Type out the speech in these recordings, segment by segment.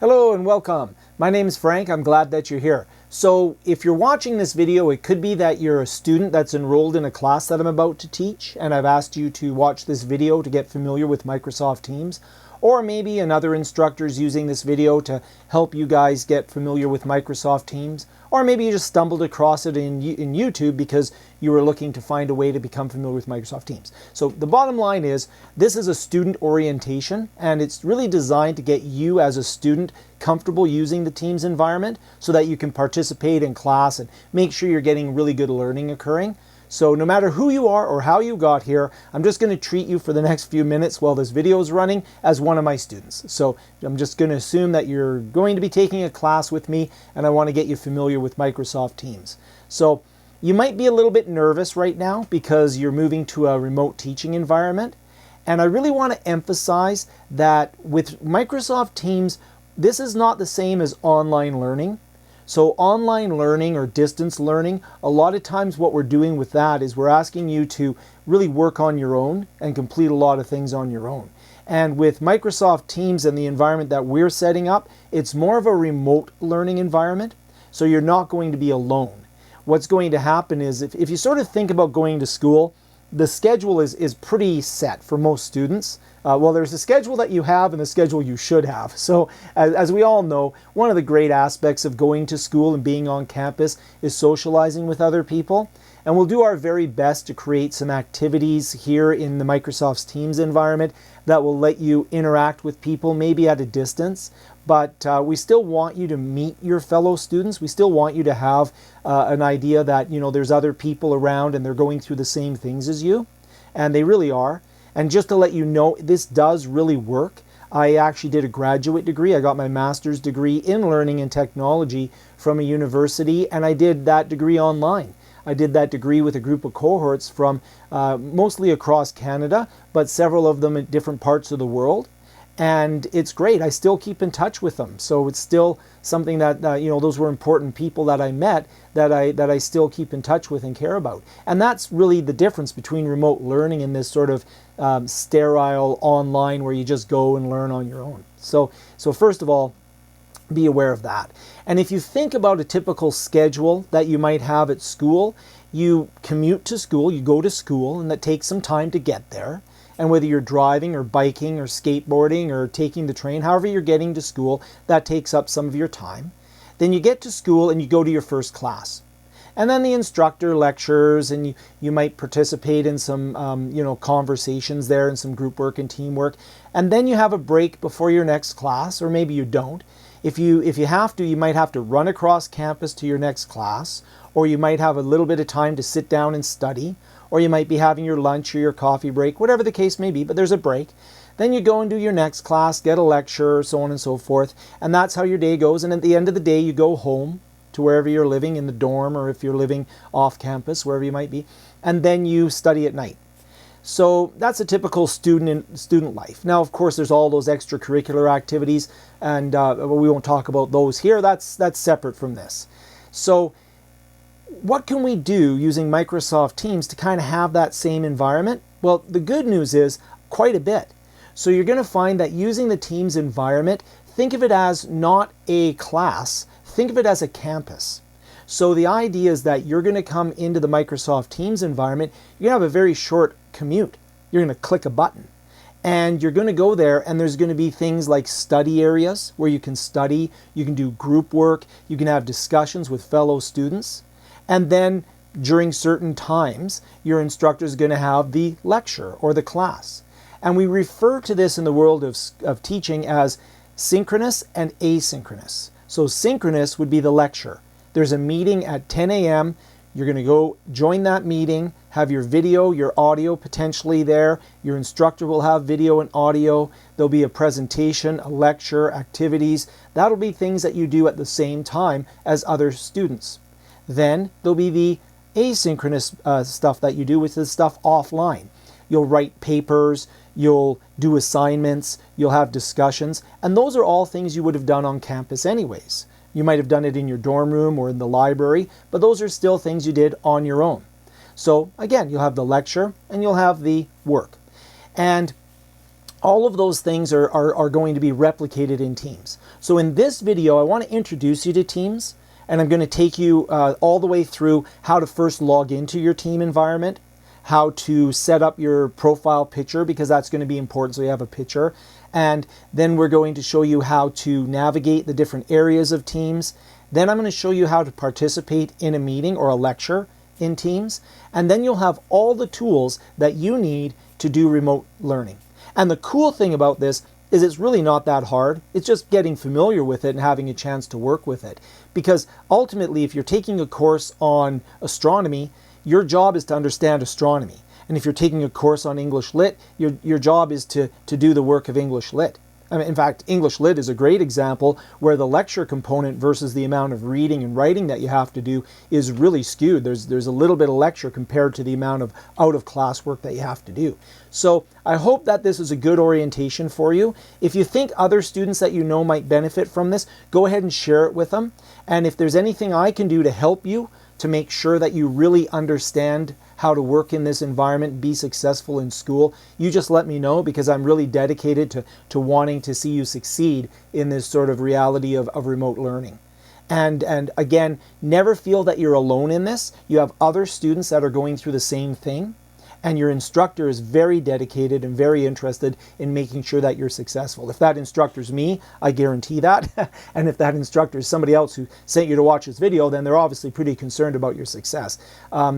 Hello and welcome. My name is Frank. I'm glad that you're here. So if you're watching this video, it could be that you're a student that's enrolled in a class that I'm about to teach, and I've asked you to watch this video to get familiar with Microsoft Teams. Or maybe another instructor is using this video to help you guys get familiar with Microsoft Teams. Or maybe you just stumbled across it in YouTube because you were looking to find a way to become familiar with Microsoft Teams. So the bottom line is, this is a student orientation, and it's really designed to get you as a student comfortable using the Teams environment so that you can participate in class and make sure you're getting really good learning occurring. So no matter who you are or how you got here, I'm just going to treat you for the next few minutes while this video is running as one of my students. So I'm just going to assume that you're going to be taking a class with me, and I want to get you familiar with Microsoft Teams. So you might be a little bit nervous right now because you're moving to a remote teaching environment. And I really want to emphasize that with Microsoft Teams, this is not the same as online learning. So online learning or distance learning, a lot of times what we're doing with that is we're asking you to really work on your own and complete a lot of things on your own. And with Microsoft Teams and the environment that we're setting up, it's more of a remote learning environment. So you're not going to be alone. What's going to happen is if you sort of think about going to school, the schedule is pretty set for most students. Well, there's a schedule that you have and the schedule you should have. So as we all know, one of the great aspects of going to school and being on campus is socializing with other people. And we'll do our very best to create some activities here in the Microsoft Teams environment that will let you interact with people, maybe at a distance. But we still want you to meet your fellow students. We still want you to have an idea that, you know, there's other people around and they're going through the same things as you. And they really are. And just to let you know, this does really work. I actually did a graduate degree. I got my master's degree in learning and technology from a university, and I did that degree online. I did that degree with a group of cohorts from mostly across Canada, but several of them in different parts of the world. And it's great. I still keep in touch with them. So it's still something that, you know, those were important people that I met that I still keep in touch with and care about. And that's really the difference between remote learning and this sort of sterile online where you just go and learn on your own. So first of all, be aware of that. And if you think about a typical schedule that you might have at school, you commute to school, you go to school, and that takes some time to get there. And whether you're driving or biking or skateboarding or taking the train, however you're getting to school, that takes up some of your time. Then you get to school and you go to your first class. And then the instructor lectures, and you might participate in some conversations there and some group work and teamwork. And then you have a break before your next class, or maybe you don't. If you have to, you might have to run across campus to your next class, or you might have a little bit of time to sit down and study, or you might be having your lunch or your coffee break, whatever the case may be, but there's a break. Then you go and do your next class, get a lecture, so on and so forth, and that's how your day goes. And at the end of the day, you go home to wherever you're living, in the dorm, or if you're living off campus, wherever you might be, and then you study at night. So that's a typical student life. Now, of course, there's all those extracurricular activities, and we won't talk about those here. That's separate from this. So what can we do using Microsoft Teams to kind of have that same environment? Well, the good news is quite a bit. So you're going to find that using the Teams environment, think of it as not a class, think of it as a campus. So the idea is that you're going to come into the Microsoft Teams environment, you're going to have a very short commute. You're going to click a button. And you're going to go there, and there's going to be things like study areas where you can study, you can do group work, you can have discussions with fellow students. And then during certain times, your instructor is going to have the lecture or the class. And we refer to this in the world of teaching as synchronous and asynchronous. So synchronous would be the lecture. There's a meeting at 10 a.m. You're going to go join that meeting, have your video, your audio potentially there. Your instructor will have video and audio. There'll be a presentation, a lecture, activities. That'll be things that you do at the same time as other students. Then there'll be the asynchronous stuff that you do, which is stuff offline. You'll write papers, you'll do assignments, you'll have discussions, and those are all things you would have done on campus anyways. You might have done it in your dorm room or in the library, but those are still things you did on your own. So again, you'll have the lecture and you'll have the work. And all of those things are going to be replicated in Teams. So in this video, I want to introduce you to Teams, and I'm going to take you all the way through how to first log into your team environment, how to set up your profile picture, because that's going to be important so you have a picture. And then we're going to show you how to navigate the different areas of Teams. Then I'm going to show you how to participate in a meeting or a lecture in Teams. And then you'll have all the tools that you need to do remote learning. And the cool thing about this is it's really not that hard. It's just getting familiar with it and having a chance to work with it. Because ultimately, if you're taking a course on astronomy, your job is to understand astronomy. And if you're taking a course on English Lit, your job is to do the work of English Lit. I mean, in fact, English Lit is a great example where the lecture component versus the amount of reading and writing that you have to do is really skewed. There's a little bit of lecture compared to the amount of out-of-class work that you have to do. So I hope that this is a good orientation for you. If you think other students that you know might benefit from this, go ahead and share it with them. And if there's anything I can do to help you to make sure that you really understand how to work in this environment, be successful in school, you just let me know, because I'm really dedicated to wanting to see you succeed in this sort of reality of remote learning. And again, never feel that you're alone in this. You have other students that are going through the same thing, and your instructor is very dedicated and very interested in making sure that you're successful. If that instructor's me, I guarantee that. And if that instructor is somebody else who sent you to watch this video, then they're obviously pretty concerned about your success.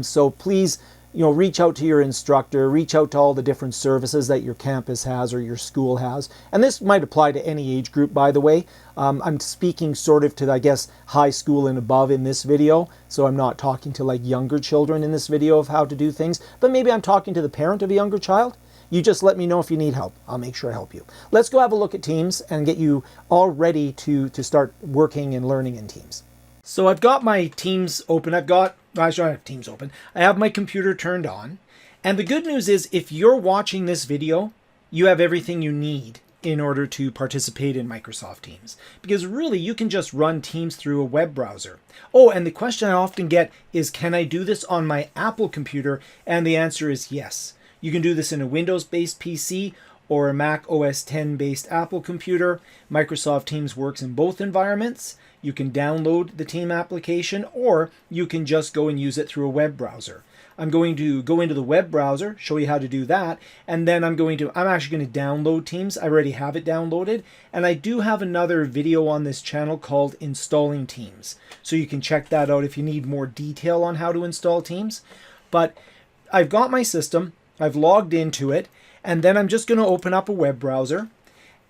So please, reach out to your instructor, reach out to all the different services that your campus has or your school has. And this might apply to any age group, by the way. I'm speaking sort of to, I guess, high school and above in this video. So I'm not talking to like younger children in this video of how to do things, but maybe I'm talking to the parent of a younger child. You just let me know if you need help. I'll make sure I help you. Let's go have a look at Teams and get you all ready to start working and learning in Teams. So I've got my Teams open. I have Teams open. I have my computer turned on. And the good news is, if you're watching this video, you have everything you need in order to participate in Microsoft Teams. Because really, you can just run Teams through a web browser. Oh, and the question I often get is, can I do this on my Apple computer? And the answer is yes. You can do this in a Windows-based PC or a Mac OS X based Apple computer. Microsoft Teams works in both environments. You can download the Team application, or you can just go and use it through a web browser. I'm going to go into the web browser, show you how to do that, and then I'm actually going to download Teams. I already have it downloaded, and I do have another video on this channel called Installing Teams. So you can check that out if you need more detail on how to install Teams. But I've got my system, I've logged into it, and then I'm just going to open up a web browser.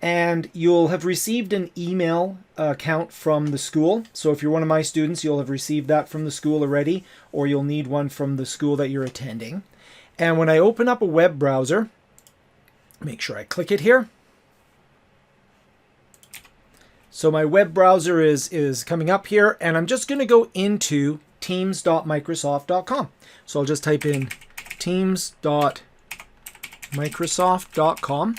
And you'll have received an email account from the school. So if you're one of my students, you'll have received that from the school already, or you'll need one from the school that you're attending. And when I open up a web browser, make sure I click it here. So my web browser is coming up here, and I'm just going to go into teams.microsoft.com. So I'll just type in teams.microsoft.com.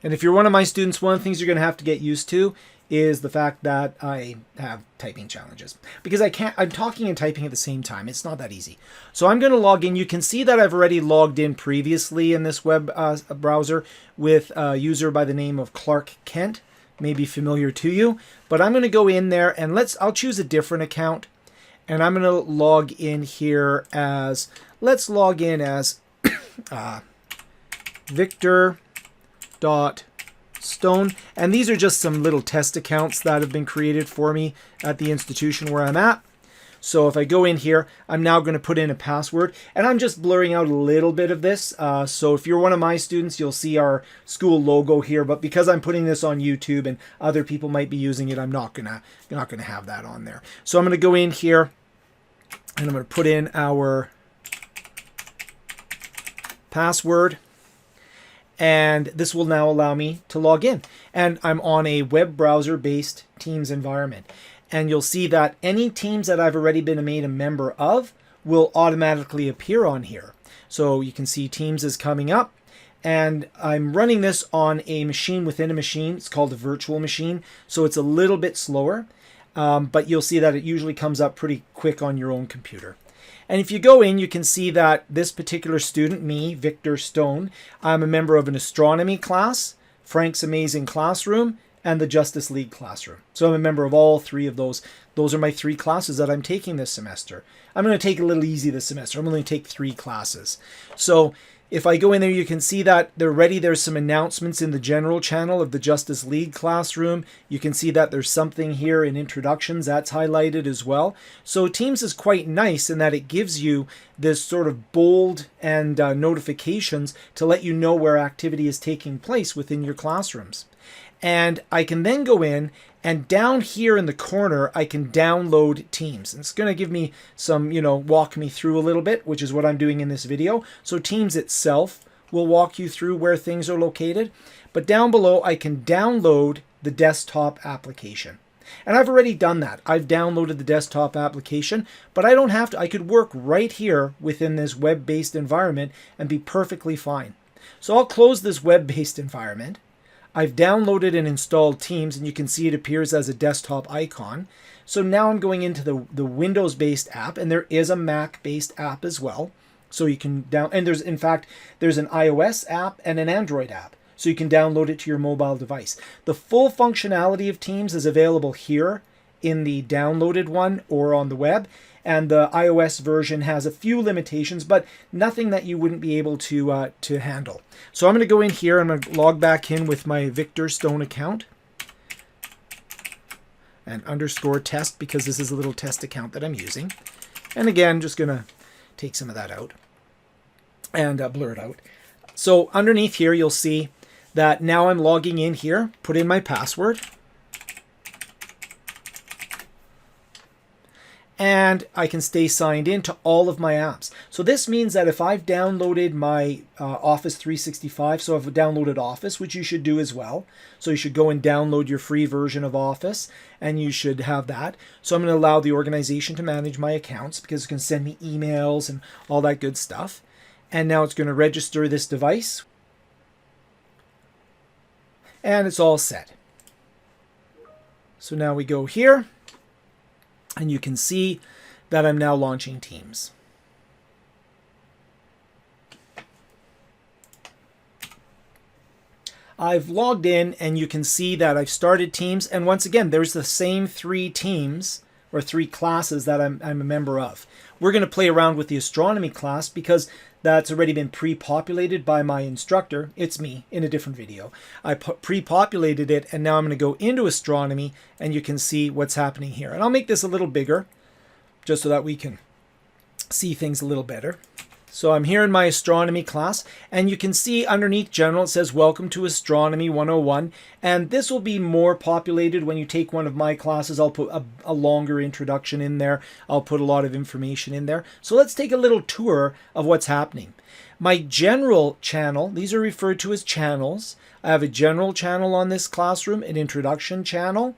And if you're one of my students, one of the things you're going to have to get used to is the fact that I have typing challenges, because I'm talking and typing at the same time. It's not that easy. So I'm going to log in. You can see that I've already logged in previously in this web browser with a user by the name of Clark Kent, maybe familiar to you, but I'm going to go in there and I'll choose a different account, and I'm going to log in here as, let's log in as Victor.Stone, and these are just some little test accounts that have been created for me at the institution where I'm at. So if I go in here, I'm now going to put in a password, and I'm just blurring out a little bit of this. So if you're one of my students, you'll see our school logo here, but because I'm putting this on YouTube and other people might be using it, I'm not gonna have that on there. So I'm going to go in here and I'm going to put in our password, and this will now allow me to log in. And I'm on a web browser based Teams environment, and you'll see that any Teams that I've already been made a member of will automatically appear on here. So you can see Teams is coming up, and I'm running this on a machine within a machine. It's called a virtual machine, so it's a little bit slower, but you'll see that it usually comes up pretty quick on your own computer. And if you go in, you can see that this particular student, me, Victor Stone, I'm a member of an astronomy class, Frank's Amazing Classroom, and the Justice League classroom. So I'm a member of all three of those. Those are my three classes that I'm taking this semester. I'm going to take it a little easy this semester. I'm going to take 3 classes. So if I go in there, you can see that there's some announcements in the general channel of the Justice League classroom. You can see that there's something here in introductions that's highlighted as well. So Teams is quite nice in that it gives you this sort of bold and notifications to let you know where activity is taking place within your classrooms. And I can then go in, and down here in the corner, I can download Teams. And it's going to give me some, walk me through a little bit, which is what I'm doing in this video. So Teams itself will walk you through where things are located. But down below, I can download the desktop application. And I've already done that. I've downloaded the desktop application, but I don't have to. I could work right here within this web-based environment and be perfectly fine. So I'll close this web-based environment. I've downloaded and installed Teams, and you can see it appears as a desktop icon. So now I'm going into the Windows-based app, and there is a Mac-based app as well. So you can and there's an iOS app and an Android app. So you can download it to your mobile device. The full functionality of Teams is available here in the downloaded one or on the web. And the iOS version has a few limitations, but nothing that you wouldn't be able to handle. So I'm going to go in here. I'm going to log back in with my Victor Stone account. And _test, because this is a little test account that I'm using. And again, just going to take some of that out and blur it out. So underneath here, you'll see that now I'm logging in here, put in my password. And I can stay signed in to all of my apps. So this means that if I've downloaded my Office 365, so I've downloaded Office, which you should do as well. So you should go and download your free version of Office, and you should have that. So I'm going to allow the organization to manage my accounts because it's going to send me emails and all that good stuff. And now it's going to register this device. And it's all set. So now we go here. And you can see that I'm now launching Teams. I've logged in, and you can see that I've started Teams. And once again, there's the same 3 teams or 3 classes that I'm a member of. We're going to play around with the astronomy class because that's already been pre-populated by my instructor. It's me in a different video. I pre-populated it, and now I'm going to go into astronomy, and you can see what's happening here. And I'll make this a little bigger just so that we can see things a little better. So I'm here in my astronomy class, and you can see underneath general it says welcome to astronomy 101, and this will be more populated when you take one of my classes. I'll put a longer introduction in there. I'll put a lot of information in there. So let's take a little tour of what's happening. My general channel, these are referred to as channels. I have a general channel on this classroom, an introduction channel,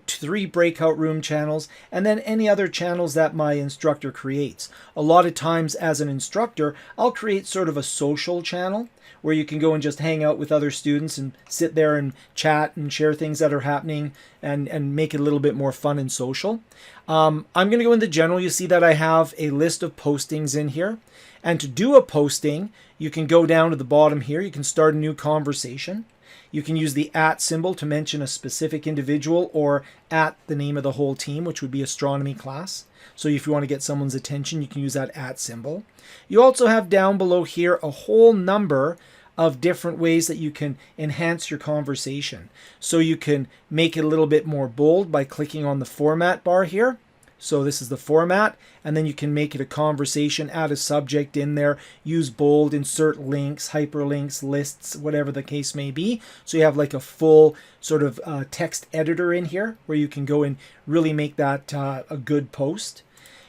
3 breakout room channels, and then any other channels that my instructor creates. A lot of times as an instructor, I'll create sort of a social channel where you can go and just hang out with other students and sit there and chat and share things that are happening and make it a little bit more fun and social. I'm going to go into general. You see that I have a list of postings in here. And to do a posting, you can go down to the bottom here. You can start a new conversation. You can use the @ symbol to mention a specific individual or @ the name of the whole team, which would be astronomy class. So if you want to get someone's attention, you can use that @ symbol. You also have down below here a whole number of different ways that you can enhance your conversation. So you can make it a little bit more bold by clicking on the format bar here. So this is the format, and then you can make it a conversation, add a subject in there, use bold, insert links, hyperlinks, lists, whatever the case may be. So you have like a full sort of text editor in here where you can go and really make that a good post.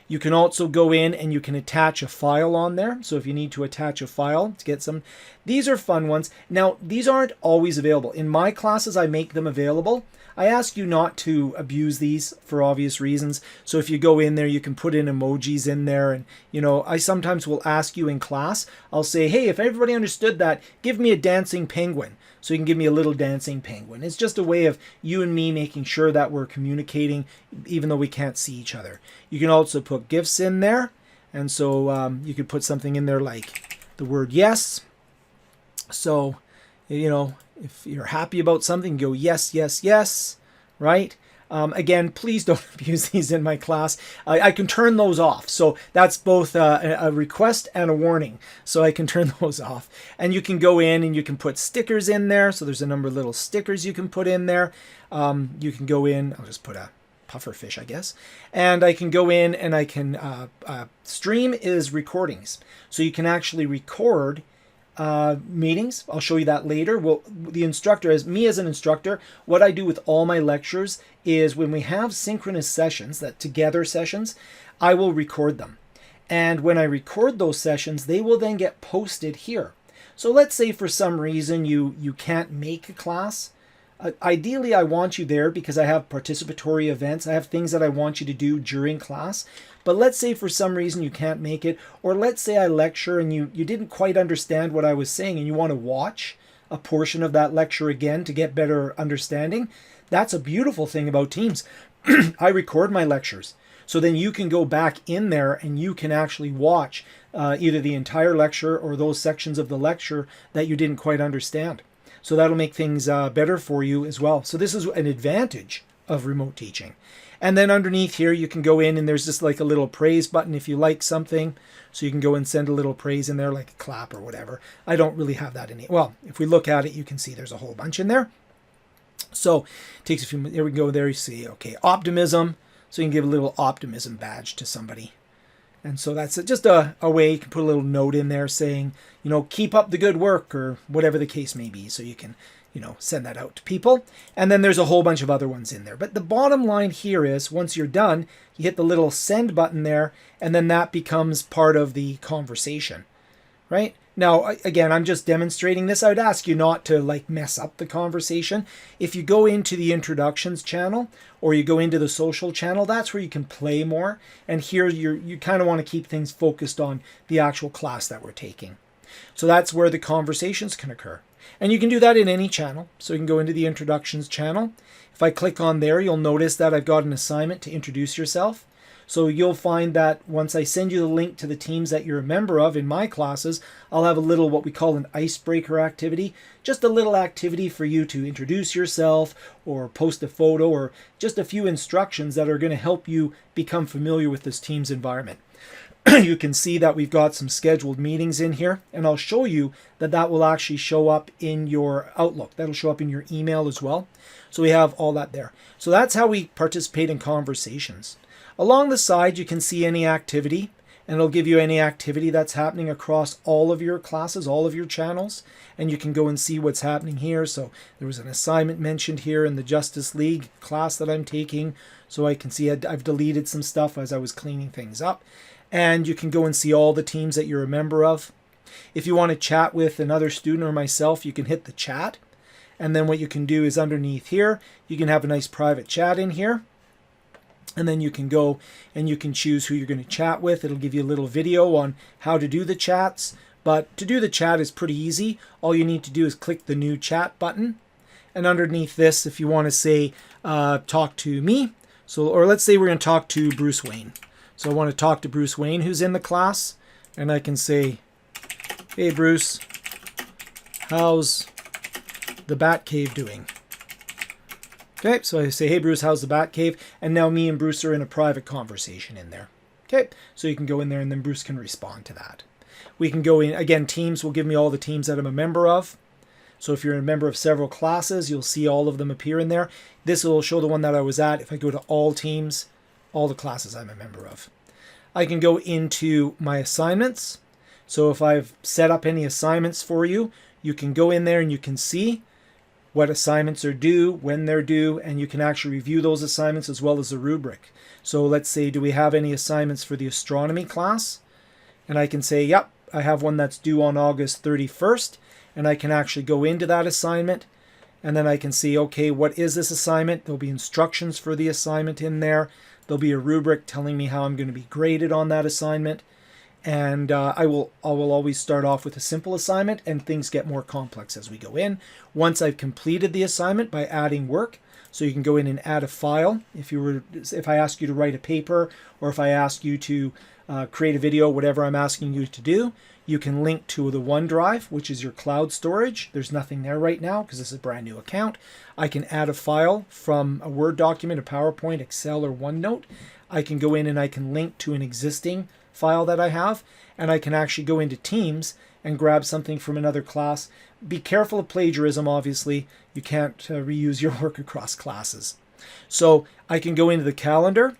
You can also go in and you can attach a file on there. So if you need to attach a file to get some, these are fun ones. Now, these aren't always available. In my classes, I make them available. I ask you not to abuse these for obvious reasons. So if you go in there, you can put in emojis in there. And, I sometimes will ask you in class, I'll say, hey, if everybody understood that, give me a dancing penguin. So you can give me a little dancing penguin. It's just a way of you and me making sure that we're communicating even though we can't see each other. You can also put GIFs in there. And so you could put something in there like the word yes. So, you know, if you're happy about something, go yes, yes, yes, right? Again, please don't abuse these in my class. I can turn those off. So that's both a request and a warning. So I can turn those off. And you can go in and you can put stickers in there. So there's a number of little stickers you can put in there. You can go in, I'll just put a puffer fish, I guess. And I can go in and I can, stream is recordings. So you can actually record meetings. I'll show you that later. Well, the instructor, as me as an instructor, what I do with all my lectures is when we have synchronous sessions, that together sessions, I will record them. And when I record those sessions, they will then get posted here. So let's say for some reason you can't make a class. Ideally, I want you there because I have participatory events. I have things that I want you to do during class. But let's say for some reason you can't make it, or let's say I lecture and you didn't quite understand what I was saying and you want to watch a portion of that lecture again to get better understanding. That's a beautiful thing about Teams. I record my lectures. So then you can go back in there and you can actually watch either the entire lecture or those sections of the lecture that you didn't quite understand. So that'll make things better for you as well. So this is an advantage of remote teaching. And then underneath here, you can go in and there's just like a little praise button if you like something. So you can go and send a little praise in there, like a clap or whatever. I don't really have that in it. Well, if we look at it, you can see there's a whole bunch in there. So it takes a few minutes. There we go. There you see, okay, optimism. So you can give a little optimism badge to somebody. And so that's just a way you can put a little note in there saying, you know, keep up the good work or whatever the case may be. So you can, you know, send that out to people. And then there's a whole bunch of other ones in there. But the bottom line here is once you're done, you hit the little send button there, and then that becomes part of the conversation, right? Now, again, I'm just demonstrating this. I would ask you not to like mess up the conversation. If you go into the introductions channel or you go into the social channel, that's where you can play more. And here you kind of want to keep things focused on the actual class that we're taking. So that's where the conversations can occur. And you can do that in any channel. So you can go into the introductions channel. If I click on there, you'll notice that I've got an assignment to introduce yourself. So you'll find that once I send you the link to the teams that you're a member of in my classes, I'll have a little what we call an icebreaker activity, just a little activity for you to introduce yourself or post a photo or just a few instructions that are going to help you become familiar with this Teams environment. You can see that we've got some scheduled meetings in here, and I'll show you that that will actually show up in your Outlook. That'll show up in your email as well. So we have all that there. So that's how we participate in conversations. Along the side, you can see any activity, and it'll give you any activity that's happening across all of your classes, all of your channels, and you can go and see what's happening here. So there was an assignment mentioned here in the Justice League class that I'm taking, so I can see I've deleted some stuff as I was cleaning things up. And you can go and see all the teams that you're a member of. If you want to chat with another student or myself, you can hit the chat. And then what you can do is underneath here, you can have a nice private chat in here. And then you can go and you can choose who you're going to chat with. It'll give you a little video on how to do the chats. But to do the chat is pretty easy. All you need to do is click the new chat button. And underneath this, if you want to say, talk to me. So, or let's say we're going to talk to Bruce Wayne. So I want to talk to Bruce Wayne, who's in the class. And I can say, hey, Bruce, how's the Batcave doing? Okay, so I say, hey, Bruce, how's the Batcave? And now me and Bruce are in a private conversation in there. Okay, so you can go in there and then Bruce can respond to that. We can go in, again, Teams will give me all the teams that I'm a member of. So if you're a member of several classes, you'll see all of them appear in there. This will show the one that I was at. If I go to all teams, all the classes I'm a member of. I can go into my assignments. So if I've set up any assignments for you, you can go in there and you can see what assignments are due, when they're due, and you can actually review those assignments as well as the rubric. So let's say, do we have any assignments for the astronomy class? And I can say, yep, I have one that's due on August 31st, and I can actually go into that assignment, and then I can see, okay, what is this assignment? There'll be instructions for the assignment in there. There'll be a rubric telling me how I'm going to be graded on that assignment. And I will always start off with a simple assignment, and things get more complex as we go in. Once I've completed the assignment by adding work, so you can go in and add a file. If I ask you to write a paper, or if I ask you to create a video, whatever I'm asking you to do. You can link to the OneDrive, which is your cloud storage. There's nothing there right now because this is a brand new account. I can add a file from a Word document, a PowerPoint, Excel, or OneNote. I can go in and I can link to an existing file that I have, and I can actually go into Teams and grab something from another class. Be careful of plagiarism, obviously. You can't reuse your work across classes. So I can go into the calendar.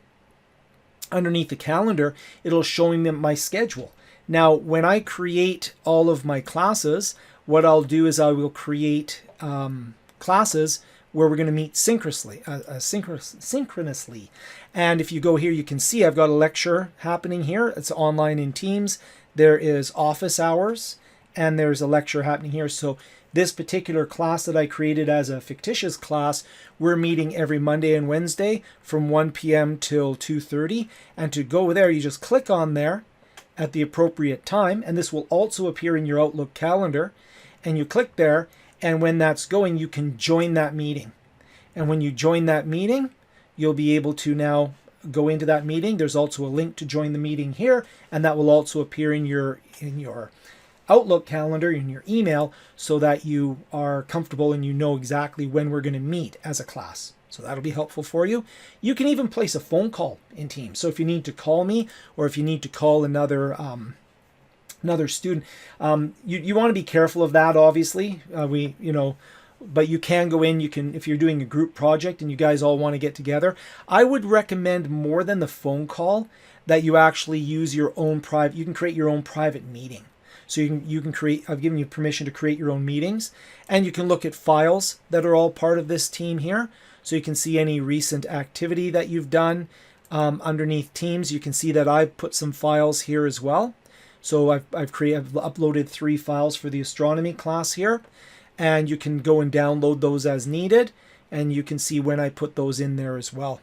Underneath the calendar, it'll show me my schedule. Now, when I create all of my classes, what I'll do is I will create classes where we're going to meet synchronously. And if you go here, you can see I've got a lecture happening here. It's online in Teams. There is office hours, and there's a lecture happening here. So this particular class that I created as a fictitious class, we're meeting every Monday and Wednesday from 1 p.m. till 2:30. And to go there, you just click on there at the appropriate time, and this will also appear in your Outlook calendar. And you click there, and when that's going, you can join that meeting. And when you join that meeting, you'll be able to now go into that meeting. There's also a link to join the meeting here, and that will also appear in your Outlook calendar, in your email, so that you are comfortable and you know exactly when we're going to meet as a class. So that'll be helpful for you. You can even place a phone call in Teams. So if you need to call me, or if you need to call another student, you want to be careful of that, obviously. But you can go in, you can, if you're doing a group project and you guys all want to get together, I would recommend more than the phone call that you actually use your own private, you can create your own private meeting. So you can create, I've given you permission to create your own meetings, and you can look at files that are all part of this team here. So you can see any recent activity that you've done. Underneath Teams, you can see that I've put some files here as well. So I've uploaded 3 files for the astronomy class here, and you can go and download those as needed, and you can see when I put those in there as well.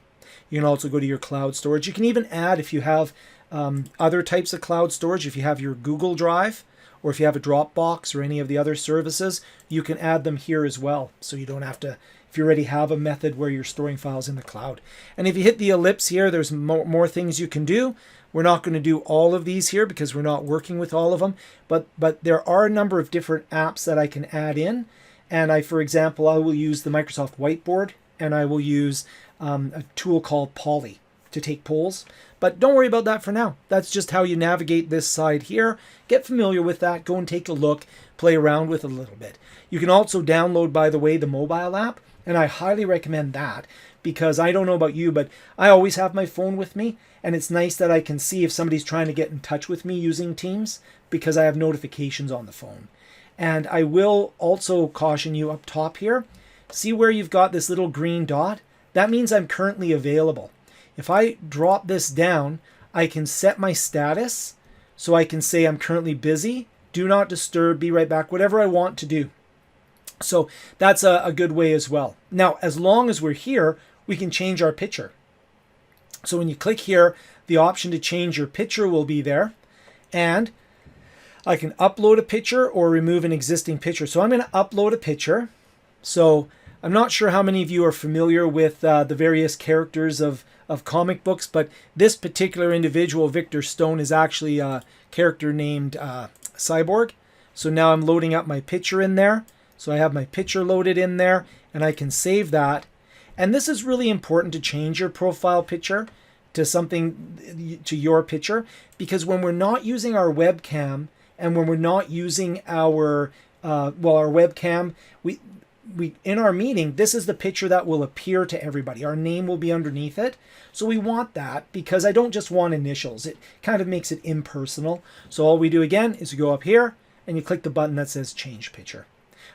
You can also go to your cloud storage. You can even add, if you have other types of cloud storage, if you have your Google Drive, or if you have a Dropbox or any of the other services, you can add them here as well. So you don't have to, if you already have a method where you're storing files in the cloud. And if you hit the ellipse here, there's more things you can do. We're not going to do all of these here because we're not working with all of them, but there are a number of different apps that I can add in. And for example, I will use the Microsoft Whiteboard, and I will use a tool called Poly to take polls. But don't worry about that for now. That's just how you navigate this side here. Get familiar with that. Go and take a look. Play around with it a little bit. You can also download, by the way, the mobile app. And I highly recommend that, because I don't know about you, but I always have my phone with me. And it's nice that I can see if somebody's trying to get in touch with me using Teams, because I have notifications on the phone. And I will also caution you up top here. See where you've got this little green dot? That means I'm currently available. If I drop this down, I can set my status. So I can say I'm currently busy, do not disturb, be right back, whatever I want to do. So that's a good way as well. Now, as long as we're here, we can change our picture. So when you click here, the option to change your picture will be there. And I can upload a picture or remove an existing picture. So I'm going to upload a picture. So I'm not sure how many of you are familiar with the various characters of comic books, but this particular individual, Victor Stone, is actually a character named Cyborg. So now I'm loading up my picture in there. So I have my picture loaded in there, and I can save that. And this is really important to change your profile picture to something, to your picture, because when we're not using our webcam and when we're not using our webcam, we in our meeting, this is the picture that will appear to everybody. Our name will be underneath it. So we want that, because I don't just want initials. It kind of makes it impersonal. So all we do again is we go up here and you click the button that says change picture.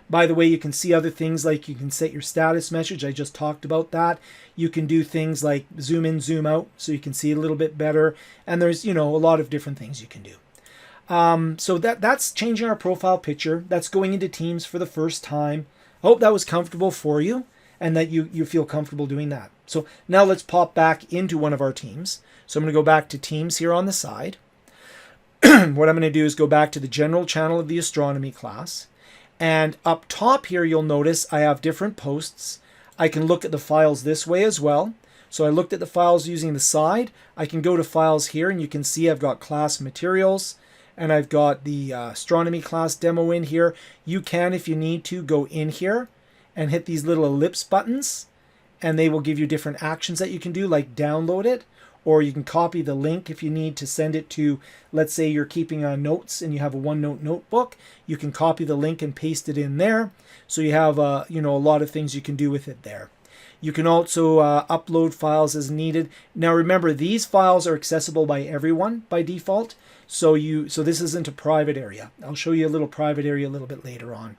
By the way, you can see other things like you can set your status message. I just talked about that. You can do things like zoom in, zoom out, so you can see a little bit better. And there's, a lot of different things you can do. So that's changing our profile picture. That's going into Teams for the first time. I hope that was comfortable for you and that you feel comfortable doing that. So now let's pop back into one of our teams. So I'm going to go back to Teams here on the side. What I'm going to do is go back to the general channel of the astronomy class. And up top here, you'll notice I have different posts. I can look at the files this way as well. So I looked at the files using the side. I can go to files here and you can see I've got class materials and I've got the astronomy class demo in here. You can, if you need to, go in here and hit these little ellipse buttons and they will give you different actions that you can do, like download it, or you can copy the link if you need to send it to, let's say you're keeping notes and you have a OneNote notebook. You can copy the link and paste it in there. So you have a lot of things you can do with it there. You can also upload files as needed. Now remember, these files are accessible by everyone by default. So this isn't a private area. I'll show you a little private area a little bit later on.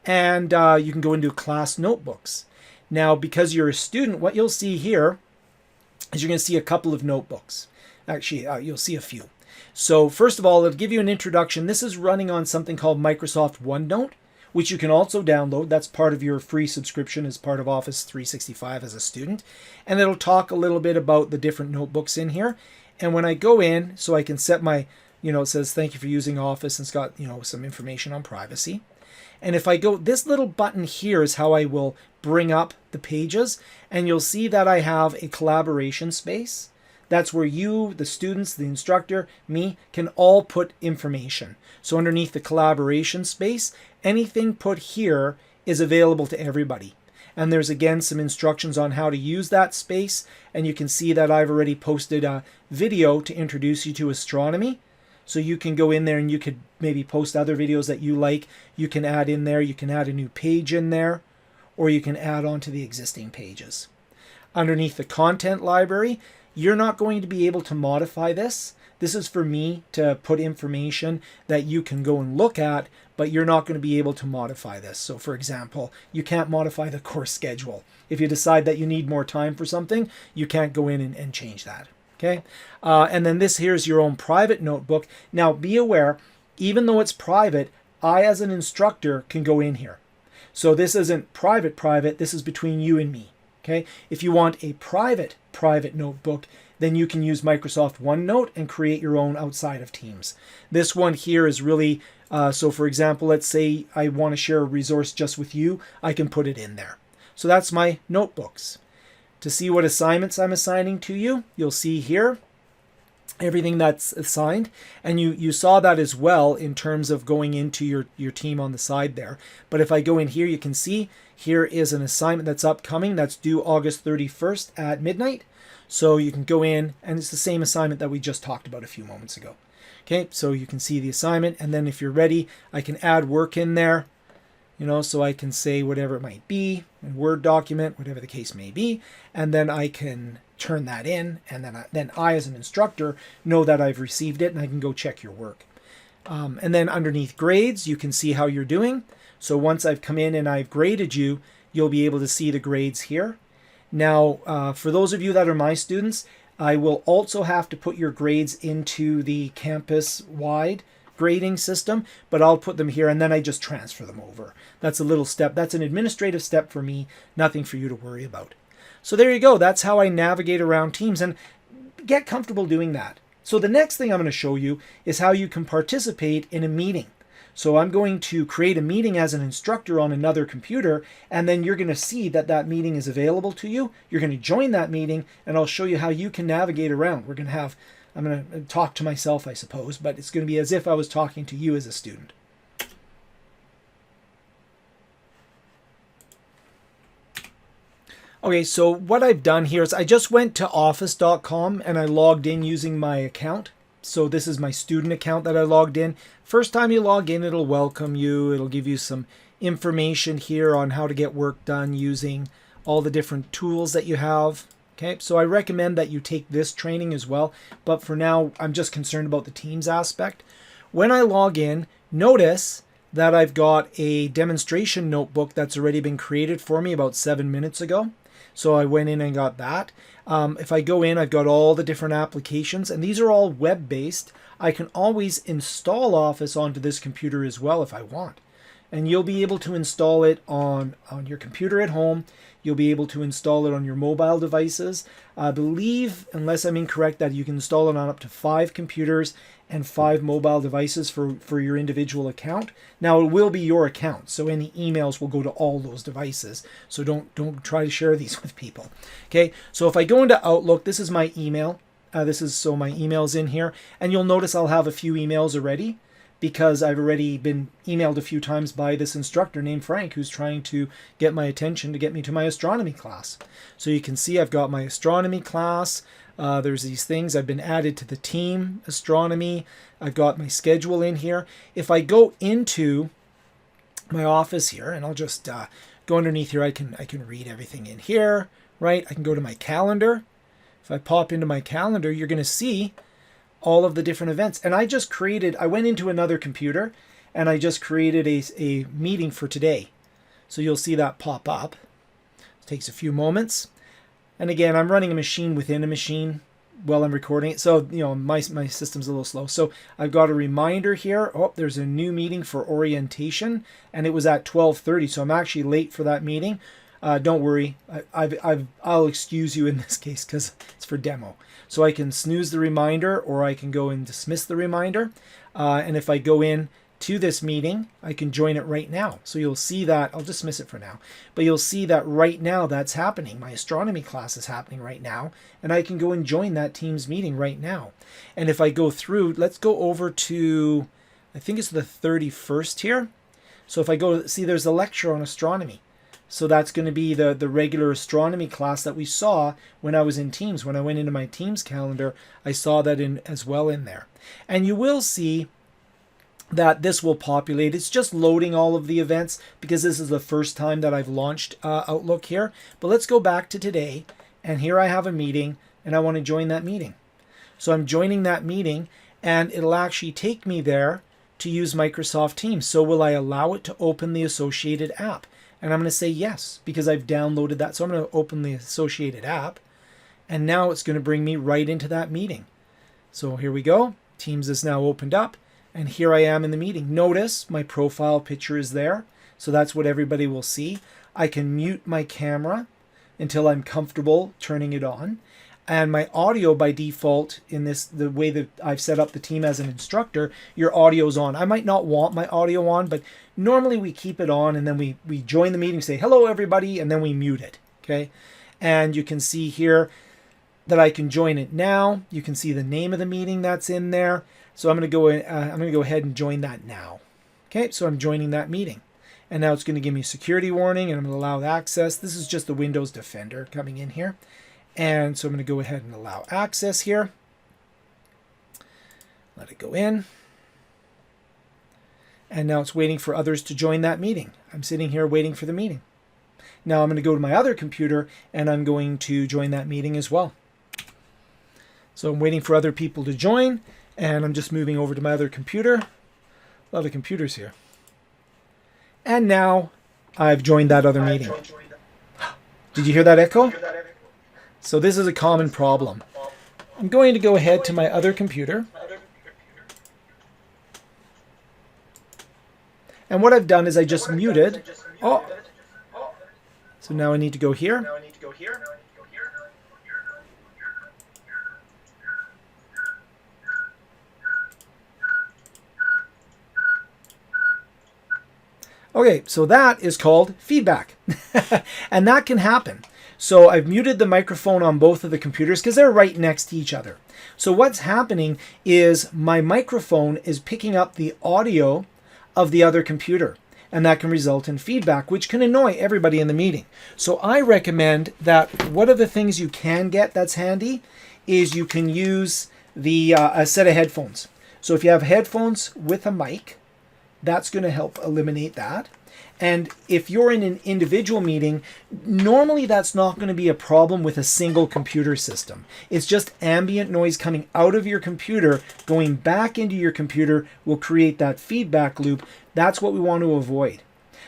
And you can go into class notebooks. Now, because you're a student, what you'll see here is you're going to see a couple of notebooks. Actually, you'll see a few. So first of all, it'll give you an introduction. This is running on something called Microsoft OneNote, which you can also download. That's part of your free subscription as part of Office 365 as a student. And it'll talk a little bit about the different notebooks in here. And when I go in, so I can set my, it says thank you for using Office, and it's got, some information on privacy. And if I go, this little button here is how I will bring up the pages. And you'll see that I have a collaboration space. That's where you, the students, the instructor, me, can all put information. So underneath the collaboration space, anything put here is available to everybody. And there's again some instructions on how to use that space. And you can see that I've already posted a video to introduce you to astronomy. So you can go in there and you could maybe post other videos that you like. You can add in there, you can add a new page in there, or you can add on to the existing pages. Underneath the content library, you're not going to be able to modify this. This is for me to put information that you can go and look at, but you're not going to be able to modify this. So for example, you can't modify the course schedule. If you decide that you need more time for something, you can't go in and change that. Okay, and then this here's your own private notebook. Now be aware, even though it's private, I as an instructor can go in here. So this isn't private, this is between you and me. Okay, if you want a private notebook, then you can use Microsoft OneNote and create your own outside of Teams. This one here is really, so for example, let's say I want to share a resource just with you, I can put it in there. So that's my notebooks. To see what assignments I'm assigning to you, you'll see here everything that's assigned. And you saw that as well in terms of going into your team on the side there. But if I go in here, you can see here is an assignment that's upcoming. That's due August 31st at midnight. So you can go in and it's the same assignment that we just talked about a few moments ago. Okay, so you can see the assignment. And then if you're ready, I can add work in there. So I can say whatever it might be, in Word document, whatever the case may be, and then I can turn that in, and then I as an instructor know that I've received it, and I can go check your work. And then underneath grades, you can see how you're doing. So once I've come in and I've graded you, you'll be able to see the grades here. Now, for those of you that are my students, I will also have to put your grades into the campus-wide grading system, but I'll put them here and then I just transfer them over. That's a little step. That's an administrative step for me, nothing for you to worry about. So there you go. That's how I navigate around Teams, and get comfortable doing that. So the next thing I'm going to show you is how you can participate in a meeting. So I'm going to create a meeting as an instructor on another computer, and then you're going to see that that meeting is available to you. You're going to join that meeting, and I'll show you how you can navigate around. I'm going to talk to myself, I suppose, but it's going to be as if I was talking to you as a student. Okay, so what I've done here is I just went to office.com and I logged in using my account. So this is my student account that I logged in. First time you log in, it'll welcome you. It'll give you some information here on how to get work done using all the different tools that you have. Okay, so I recommend that you take this training as well, but for now, I'm just concerned about the Teams aspect. When I log in, notice that I've got a demonstration notebook that's already been created for me about 7 minutes ago. So I went in and got that. If I go in, I've got all the different applications, and these are all web-based. I can always install Office onto this computer as well if I want. and you'll be able to install it on your computer at home. You'll be able to install it on your mobile devices. I believe, unless I'm incorrect, that you can install it on up to 5 computers and 5 mobile devices for your individual account. Now, it will be your account, so any emails will go to all those devices. So don't try to share these with people. Okay, so if I go into Outlook, this is my email. So my email's in here, and you'll notice I'll have a few emails already, because I've already been emailed a few times by this instructor named Frank, who's trying to get my attention to get me to my astronomy class. So you can see I've got my astronomy class. There's these things. I've been added to the team astronomy. I've got my schedule in here. If I go into my office here, and I'll just go underneath here, I can read everything in here, right? I can go to my calendar. If I pop into my calendar, you're going to see all of the different events. And I went into another computer and I just created a meeting for today. So you'll see that pop up. It takes a few moments. And again, I'm running a machine within a machine while I'm recording it. So, my system's a little slow. So I've got a reminder here. Oh, there's a new meeting for orientation, and it was at 12:30. So I'm actually late for that meeting. Don't worry. I'll excuse you in this case because it's for demo. So I can snooze the reminder, or I can go and dismiss the reminder. And if I go in to this meeting, I can join it right now. So you'll see that, I'll dismiss it for now, but you'll see that right now that's happening. My astronomy class is happening right now, and I can go and join that Teams meeting right now. And if I go through, let's go over to, I think it's the 31st here. So if I go, see there's a lecture on astronomy. So that's going to be the regular astronomy class that we saw when I was in Teams. When I went into my Teams calendar, I saw that as well in there. And you will see that this will populate. It's just loading all of the events because this is the first time that I've launched Outlook here. But let's go back to today. And here I have a meeting, and I want to join that meeting. So I'm joining that meeting, and it'll actually take me there to use Microsoft Teams. So will I allow it to open the associated app? And I'm going to say yes, because I've downloaded that. So I'm going to open the associated app, and now it's going to bring me right into that meeting. So here we go. Teams is now opened up, and here I am in the meeting. Notice my profile picture is there, so that's what everybody will see. I can mute my camera until I'm comfortable turning it on. And my audio by default in the way that I've set up the team as an instructor, your audio's on. I might not want my audio on, but normally we keep it on, and then we join the meeting, say hello everybody, and then we mute it. Okay, and you can see here that I can join it now. You can see the name of the meeting that's in there. So I'm going to go ahead and join that now. Okay, so I'm joining that meeting, and now it's going to give me a security warning, and I'm going to allow access. This is just the Windows Defender coming in here. And so I'm going to go ahead and allow access here. Let it go in. And now it's waiting for others to join that meeting. I'm sitting here waiting for the meeting. Now I'm going to go to my other computer, and I'm going to join that meeting as well. So I'm waiting for other people to join, and I'm just moving over to my other computer. A lot of computers here. And now I've joined that other meeting. Did you hear that echo? So this is a common problem. I'm going to go ahead to my other computer. And what I've done is I just muted. Oh. So now I need to go here. Okay, so that is called feedback. And that can happen. So I've muted the microphone on both of the computers because they're right next to each other. So what's happening is my microphone is picking up the audio of the other computer, and that can result in feedback, which can annoy everybody in the meeting. So I recommend that one of the things you can get that's handy is you can use a set of headphones. So if you have headphones with a mic, that's going to help eliminate that. And if you're in an individual meeting, normally that's not going to be a problem with a single computer system. It's just ambient noise coming out of your computer, going back into your computer will create that feedback loop. That's what we want to avoid.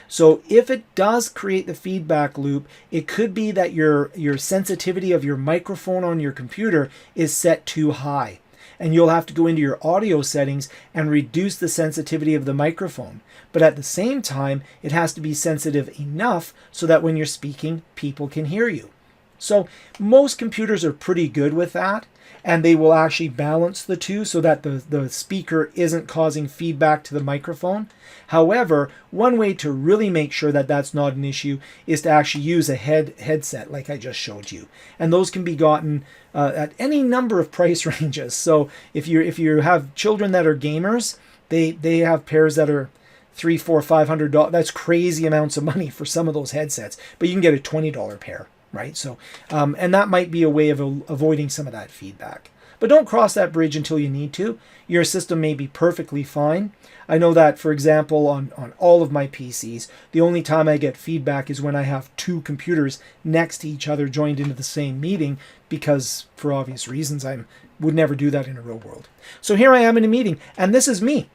So if it does create the feedback loop, it could be that your sensitivity of your microphone on your computer is set too high. and you'll have to go into your audio settings and reduce the sensitivity of the microphone. But at the same time, it has to be sensitive enough so that when you're speaking, people can hear you. So most computers are pretty good with that, and they will actually balance the two so that the speaker isn't causing feedback to the microphone. However, one way to really make sure that that's not an issue is to actually use a headset like I just showed you. And those can be gotten at any number of price ranges. So if you have children that are gamers, they have pairs that are $300, $400, $500. That's crazy amounts of money for some of those headsets, but you can get a $20 pair. Right? So, and that might be a way of avoiding some of that feedback. But don't cross that bridge until you need to. Your system may be perfectly fine. I know that, for example, on all of my PCs, the only time I get feedback is when I have two computers next to each other joined into the same meeting, because for obvious reasons, I would never do that in a real world. So here I am in a meeting, and this is me.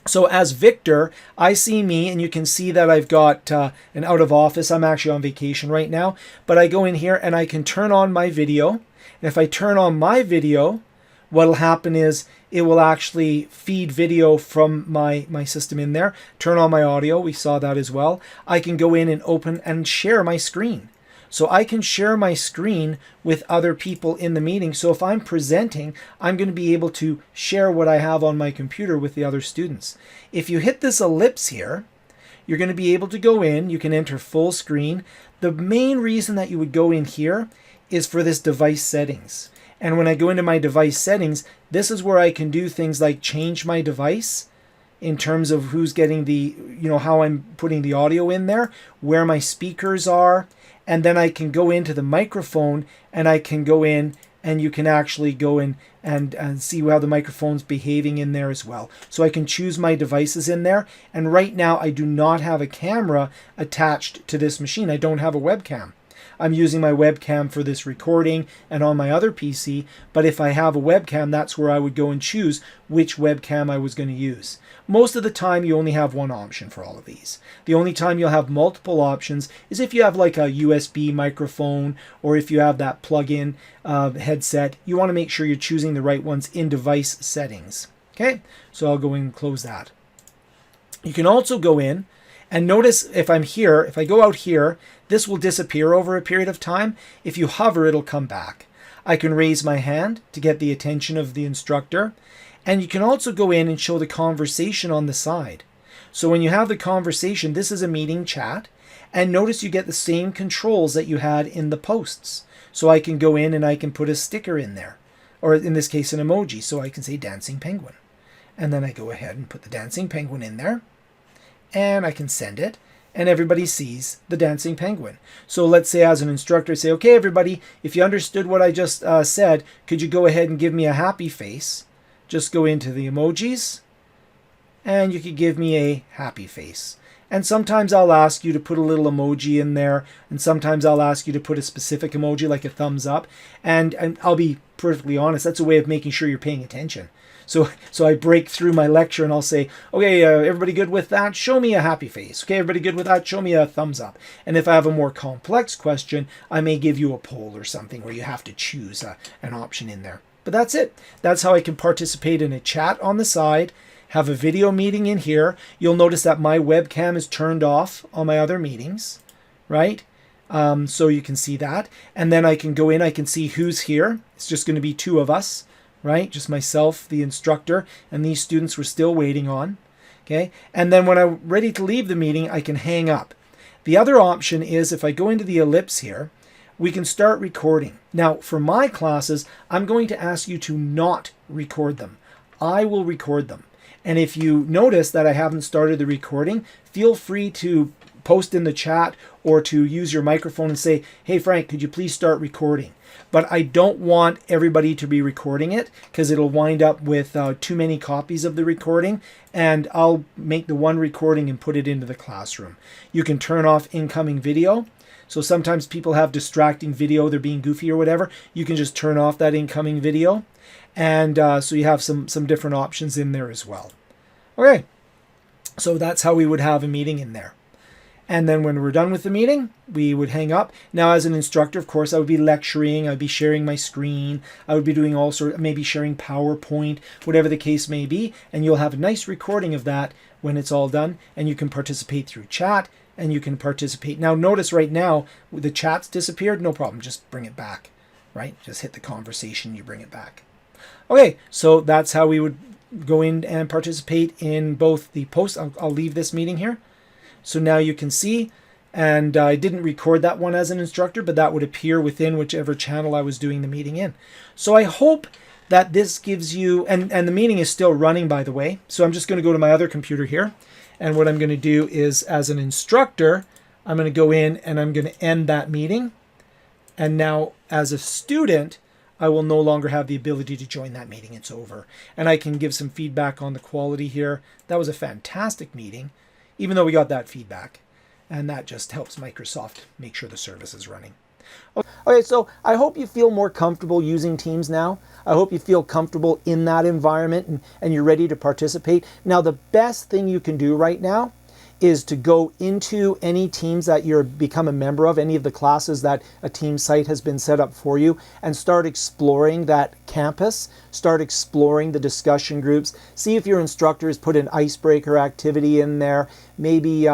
So as Victor, I see me, and you can see that I've got an out of office. I'm actually on vacation right now, but I go in here and I can turn on my video. And if I turn on my video, what'll happen is it will actually feed video from my system in there. Turn on my audio. We saw that as well. I can go in and open and share my screen. So I can share my screen with other people in the meeting. So if I'm presenting, I'm going to be able to share what I have on my computer with the other students. If you hit this ellipse here, you're going to be able to go in. You can enter full screen. The main reason that you would go in here is for this device settings. And when I go into my device settings, this is where I can do things like change my device in terms of who's getting the, how I'm putting the audio in there, where my speakers are. And then I can go into the microphone and I can go in and you can actually go in and see how the microphone's behaving in there as well. So I can choose my devices in there. And right now I do not have a camera attached to this machine. I don't have a webcam. I'm using my webcam for this recording and on my other PC. But if I have a webcam, that's where I would go and choose which webcam I was going to use. Most of the time, you only have one option for all of these. The only time you'll have multiple options is if you have like a USB microphone or if you have that plug-in headset. You want to make sure you're choosing the right ones in device settings. Okay, so I'll go in and close that. You can also go in and notice if I'm here, if I go out here, this will disappear over a period of time. If you hover, it'll come back. I can raise my hand to get the attention of the instructor. And you can also go in and show the conversation on the side. So when you have the conversation, this is a meeting chat. And notice you get the same controls that you had in the posts. So I can go in and I can put a sticker in there. Or in this case, an emoji. So I can say dancing penguin. And then I go ahead and put the dancing penguin in there. And I can send it. And everybody sees the dancing penguin. So let's say as an instructor, say, okay, everybody, if you understood what I just said, could you go ahead and give me a happy face? Just go into the emojis and you could give me a happy face. And sometimes I'll ask you to put a little emoji in there. And sometimes I'll ask you to put a specific emoji like a thumbs up. And I'll be perfectly honest, that's a way of making sure you're paying attention. So I break through my lecture and I'll say, okay, everybody good with that? Show me a happy face. Okay, everybody good with that? Show me a thumbs up. And if I have a more complex question, I may give you a poll or something where you have to choose an option in there. But that's it. That's how I can participate in a chat on the side, have a video meeting in here. You'll notice that my webcam is turned off on my other meetings, right? So you can see that. And then I can go in, I can see who's here. It's just going to be two of us, right? Just myself, the instructor, and these students we're still waiting on. Okay. And then when I'm ready to leave the meeting, I can hang up. The other option is if I go into the ellipse here, we can start recording. Now, for my classes, I'm going to ask you to not record them. I will record them. And if you notice that I haven't started the recording, feel free to post in the chat or to use your microphone and say, hey, Frank, could you please start recording? But I don't want everybody to be recording it because it'll wind up with too many copies of the recording, and I'll make the one recording and put it into the classroom. You can turn off incoming video. So sometimes people have distracting video, they're being goofy or whatever. You can just turn off that incoming video. And so you have some different options in there as well. Okay, so that's how we would have a meeting in there. And then when we're done with the meeting, we would hang up. Now, as an instructor, of course, I would be lecturing. I'd be sharing my screen. I would be doing all sorts, maybe sharing PowerPoint, whatever the case may be. And you'll have a nice recording of that when it's all done. And you can participate through chat, and you can participate. Now, notice right now, the chat's disappeared. No problem. Just bring it back, right? Just hit the conversation. You bring it back. Okay, so that's how we would go in and participate in both the posts. I'll leave this meeting here. So now you can see, and I didn't record that one as an instructor, but that would appear within whichever channel I was doing the meeting in. So I hope that this gives you, and the meeting is still running, by the way. So I'm just going to go to my other computer here. And what I'm going to do is, as an instructor, I'm going to go in and I'm going to end that meeting. And now as a student, I will no longer have the ability to join that meeting. It's over. And I can give some feedback on the quality here. That was a fantastic meeting, even though we got that feedback. And that just helps Microsoft make sure the service is running. Okay, so I hope you feel more comfortable using Teams now. I hope you feel comfortable in that environment and you're ready to participate. Now, the best thing you can do right now is to go into any Teams that you're become a member of, any of the classes that a Teams site has been set up for you, and start exploring that campus, start exploring the discussion groups, see if your instructors put an icebreaker activity in there, maybe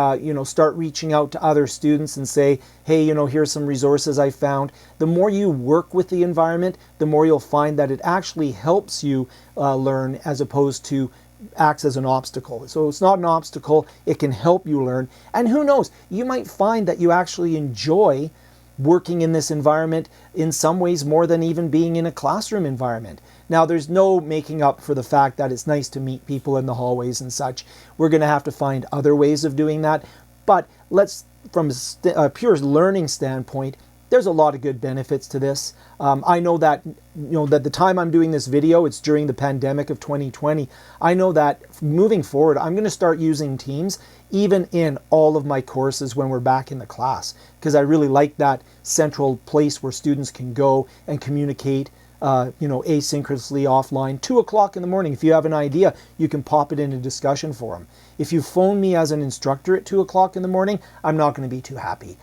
start reaching out to other students and say, hey, here's some resources I found. The more you work with the environment, the more you'll find that it actually helps you learn as opposed to acts as an obstacle. So it's not an obstacle, it can help you learn. And who knows, you might find that you actually enjoy working in this environment in some ways more than even being in a classroom environment. Now, there's no making up for the fact that it's nice to meet people in the hallways and such. We're going to have to find other ways of doing that. But from a pure learning standpoint, there's a lot of good benefits to this. I know that, that the time I'm doing this video, it's during the pandemic of 2020. I know that moving forward, I'm going to start using Teams even in all of my courses when we're back in the class, because I really like that central place where students can go and communicate asynchronously offline. 2 o'clock in the morning, if you have an idea, you can pop it in a discussion forum. If you phone me as an instructor at 2 o'clock in the morning, I'm not going to be too happy.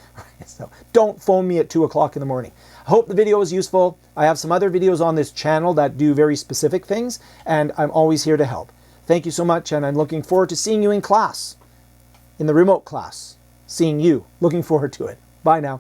So don't phone me at 2 o'clock in the morning. I hope the video was useful. I have some other videos on this channel that do very specific things, and I'm always here to help. Thank you so much, and I'm looking forward to seeing you in class, in the remote class. Seeing you. Looking forward to it. Bye now.